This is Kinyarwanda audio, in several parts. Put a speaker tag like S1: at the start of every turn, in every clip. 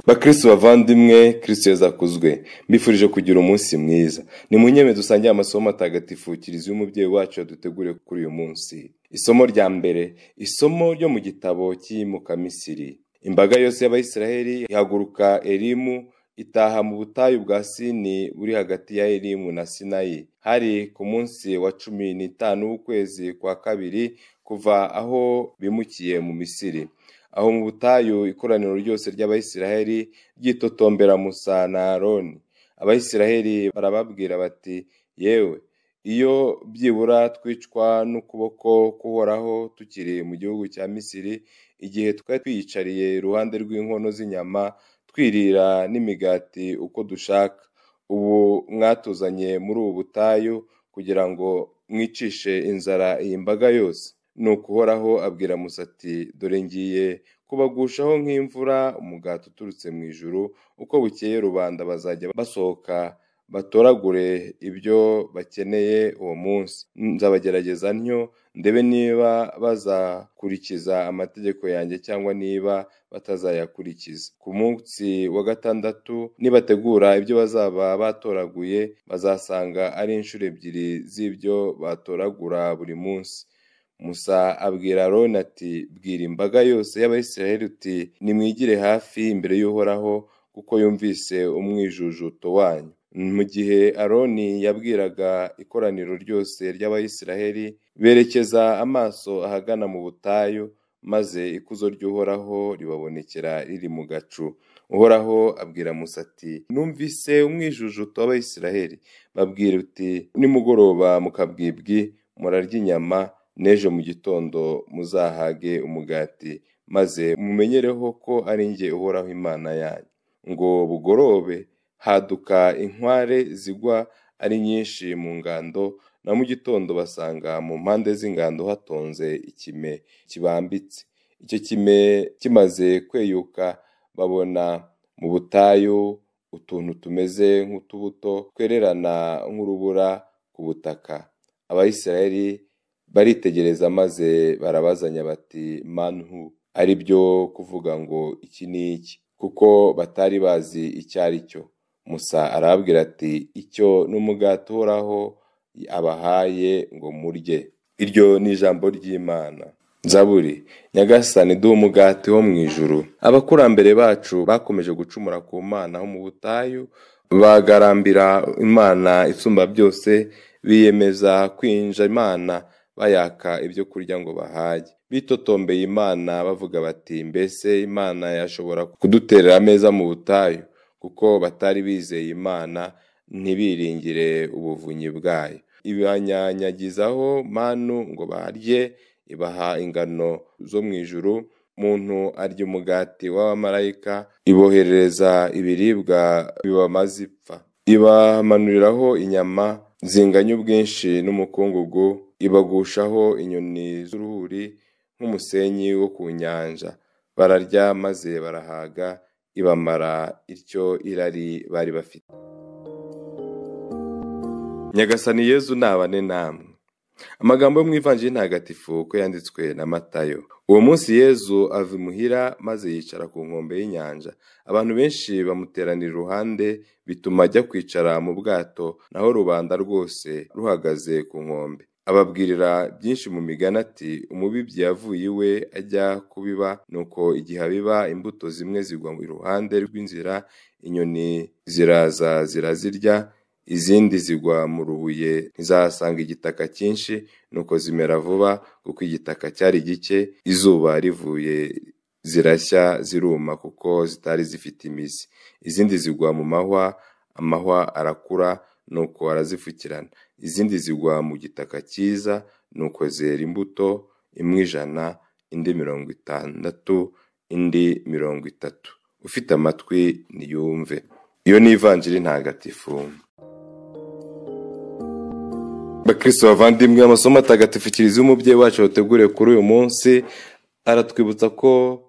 S1: Bakristo bavandimwe, Kristo yazakuzwe. Mbifurije kugira umunsi mwiza. Ni munyeme dusangiye amasomo matagatifu Kiliziya y'umubyeyi wacu yaduteguriye kuri uyu munsi. Isomo rya mbere, isomo ryo mu gitabo cy'iyimuka Misiri. Imbaga yose y'Abayisiraheli ihaguruka Elimu itaha mu butayu bwa Sini buri hagati ya Elimu na Sinayi. Hari ku munsi wa 15 w'ukwezi kwa kabiri kuva aho bimukiye mu Misiri. Aho mu butayu ikoraniro ryose ry'Abayisiraheli ryitotombera Musa na Aroni. Abayisiraheli barababwira bati, yewe iyo byibura twicwa n'ukuboko kuhoraho tukiri mu gihugu cya Misiri, igihe twari twiyicariye iruhande rw'inkono z'inyama twirira n'imigati uko dushaka. Ubu mwatuzanye muri ubu butayu kugira ngo mwicishe inzara iyi mbaga yose. Nuko Uhoraho abwira Musa ati, dore ngiye kubagushaho nk'imvura umugati uturutse mu ijuru, uko bukeye rubanda bazajya basohoka batoragure ibyo bakeneye uwo munsi. Nzabagerageza ntyo ndebe niba bazakurikiza amategeko yanjye cyangwa niba batazayakurikiza. Ku munsi wa 6 nibategura ibyo bazaba batoraguye, bazasanga ari inshuro 2 z'ibyo batoragura buri munsi. Musa abwira Aroni ati, bwira imbaga yose y'Abayisiraheli uti, nimwigire hafi imbere y'Uhoraho kuko yumvise umwijujuto wanyu. Mu gihe Aroni yabwiraga ikoraniro ryose ry'Abayisiraheli, berekeza amaso ahagana mu butayu, maze ikuzo ry'Uhoraho ribabonekera riri mu gacu. Uhoraho abwira Musa ati, numvise umwijujuto w'Abayisiraheli. Babwire uti, nimugoroba mu kabwibwi murarya inyama, n'ejo mu gitondo muzahage umugati, maze mumenyereho ko ari njye Uhoraho Imana yanyu. Ngo bugorobe haduka inkware zigwa ari nyinshi mu ngando, na mu gitondo basanga mu mpande z'ingando hatonze ikime kibambitse. Icyo kime kimaze kweyuka, babona mu butayu utuntu tumeze nk'utubuto twererana nk'urubura ku butaka. Abayisiraheli baritegereza maze barabazanya bati, manhu, ari byo kuvuga ngo iki ni iki, kuko batari bazi icyo ari cyo. Musa arababwira ati, icyo n'umugati Uhoraho abahaye ngo murye. Iryo ni ijambo ry'Imana. Zaburi. Nyagasani, duha umugati wo mu ijuru. Abakurambere bacu bakomeje gucumura ku Mana ho mu butayu, bagarambira Imana isumba byose, biyemeza kwinja Imana bayaka ibyo kurya ngo bahage. Bitotombeye Imana bavuga bati, mbese Imana yashobora kuduterera ameza mu butayu? Kuko batari bizeye Imana, ntibiringire ubuvunyi bwayo. Ibanyanyagizaho manu ngo barye, ibaha ingano zo mu ijuru. Muntu arya umugati w'abamarayika, iboherereza ibiribwa bibamaze ipfa. Ibamanuriraho inyama zinganya ubwinshi n'umukungugu, ibagushaho inyoni z'uruhuri nk'umusenyi wo ku nyanja. Bararya maze barahaga, ibamara ityo irari bari bafite. Nyagasani Yezu nabane namwe. Amagambo yo mu Ivanjili ntagatifu uko yanditswe na Matayo. Uwo munsi Yezu ava imuhira maze yicara ku nkombe y'inyanja. Abantu benshi bamuteranira iruhande, bituma ajya kwicara mu bwato, naho rubanda rwose ruhagaze ku nkombe. Ababwirira byinshi mu migani ati, umubibyi yavuye iwe ajya kubiba, nuko igihe abiba imbuto zimwe zigwa iruhande rw'inzira, inyoni ziraza zirazirya, izindi zigwa mu rubuye ntizahasanga igitaka cyinshi, nuko zimera vuba kuko igitaka cyari gike, izuba rivuye zirashya ziruma kuko zitari zifite imizi. Izindi zigwa mu mahwa, amahwa arakura nuko arazifukirana. Izindi zigwa mu gitaka cyiza, nuko zera imbuto, imwe 100, indi 50, indi 30. Ufite amatwi niyumve. Iyo ni Ivanjili ntagatifu. Bakristo bavandimwe, amasomo matagatifu Kiliziya y'umubyeyi wacu yaduteguriye kuri uyu munsi aratwibutsa ko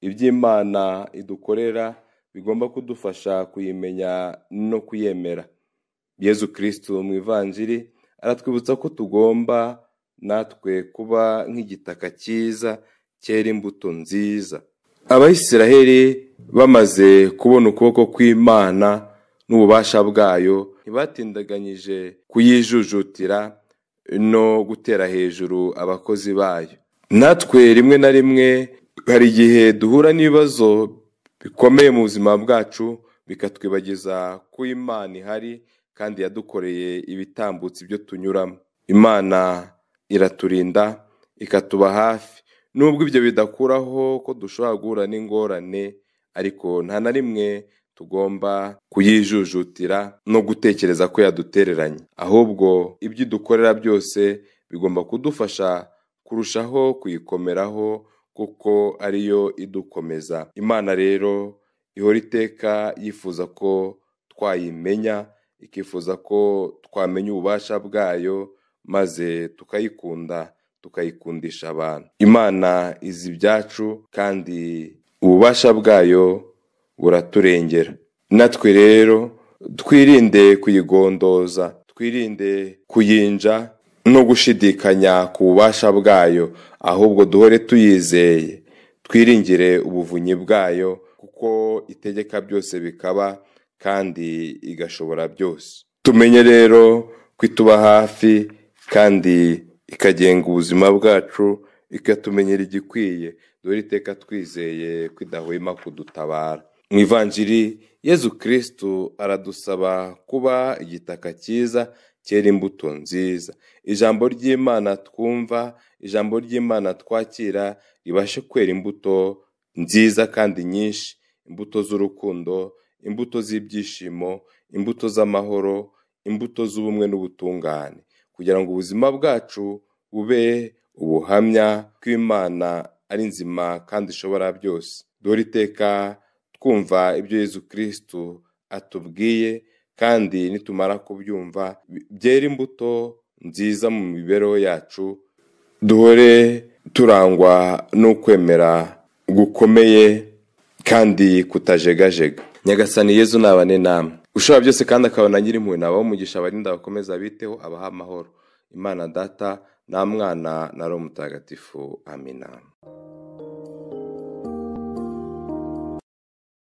S1: iby'Imana idukorera bigomba kudufasha kuyimenya no kuyemera. Yezu Kristo mu Ivanjili aratwibutsa ko tugomba natwe kuba nk'igitaka cyiza cyera imbuto nziza. Abayisiraheli bamaze kubona ukuboko kw'Imana n'ububasha bwayo, ntibatindaganyije kuyijujutira no gutera hejuru abakozi bayo. Natwe rimwe na rimwe hari igihe duhura n'ibibazo bikomeye mu buzima bwacu, bikatwibagiza ko Imana ihari kandi yadukoreye ibitambutse ibyo tunyuramo. Imana iraturinda, ikatuba hafi, nubwo ibyo bidakuraho ko dushobora guhura n'ingorane, ariko nta na rimwe tugomba kuyijujutira no gutekereza ko yadutereranye. Ahubwo ibyo dukorera byose bigomba kudufasha kurushaho kuyikomeraho, kuko ariyo idukomeza. Imana rero ihora iteka yifuza ko twayimenya, ikifuza ko twamenya ububasha bwayo, maze tukayikunda, tukayikundisha abantu. Imana izi ibyacu kandi ububasha bwayo buraturengera. Natwe rero twirinde kuyigondoza, twirinde kuyinja no gushidikanya ku bubasha bwayo, ahubwo duhore tuyizeye, twiringire ubuvunyi bwayo, kuko itegeka byose bikaba kandi igashobora byose. Tumenye rero kwituba hafi kandi ikagenga ubuzima bwacu, ikatumenyera igikwiye. Duhore iteka twizeye ko idahwema kudutabara. Mu Ivanjiri Yezu Kristo aradusaba kuba igitaka cyiza cyera imbuto nziza. Ijambo ry'Imana twumva, ijambo ry'Imana twakira ribashe kwera imbuto nziza kandi nyinshi, imbuto z'urukundo, imbuto z'ibyishimo, imbuto z'amahoro, imbuto z'ubumwe n'ubutungane, kugira ngo ubuzima bwacu bube ubuhamya ko Imana ari nzima kandi ishobora byose. Duhore iteka twumva ibyo Yezu Kristo atubwiye, kandi nitumara kubyumva byera imbuto nziza mu mibereho yacu. Duhore turangwa n'ukwemera gukomeye kandi kutajegajega. Nyagasani Yezu nabane namwe, ushobora byose kandi akabona Nyirimpuhwe, nabaho umugisha, abarinda, abakomeza, abiteho, abaha amahoro. Imana Data na Mwana na Roho Mutagatifu. Amina.